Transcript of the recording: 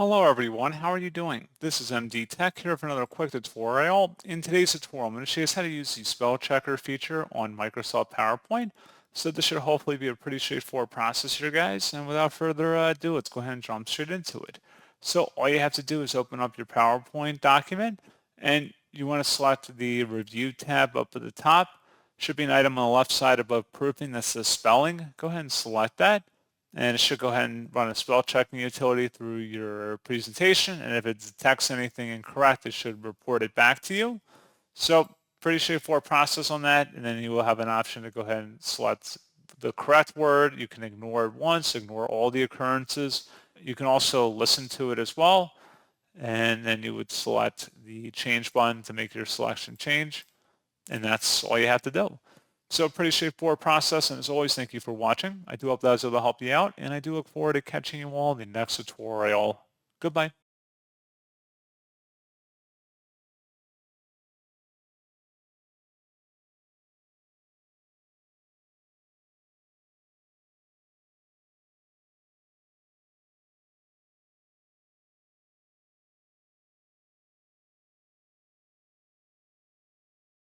Hello everyone, how are you doing? This is MD Tech here for another quick tutorial. In today's tutorial, I'm going to show you how to use the spell checker feature on Microsoft PowerPoint. So this should hopefully be a pretty straightforward process here, guys. And without further ado, let's go ahead and jump straight into it. So all you have to do is open up your PowerPoint document and you want to select the Review tab up at the top. Should be an item on the left side above proofing that says spelling. Go ahead and select that. And it should go ahead and run a spell checking utility through your presentation. And if it detects anything incorrect, it should report it back to you. So pretty straightforward process on that. And then you will have an option to go ahead and select the correct word. You can ignore it once, ignore all the occurrences. You can also listen to it as well. And then you would select the change button to make your selection change. And that's all you have to do. So pretty straightforward process, and as always, thank you for watching. I do hope that was able to help you out, and I do look forward to catching you all in the next tutorial. Goodbye.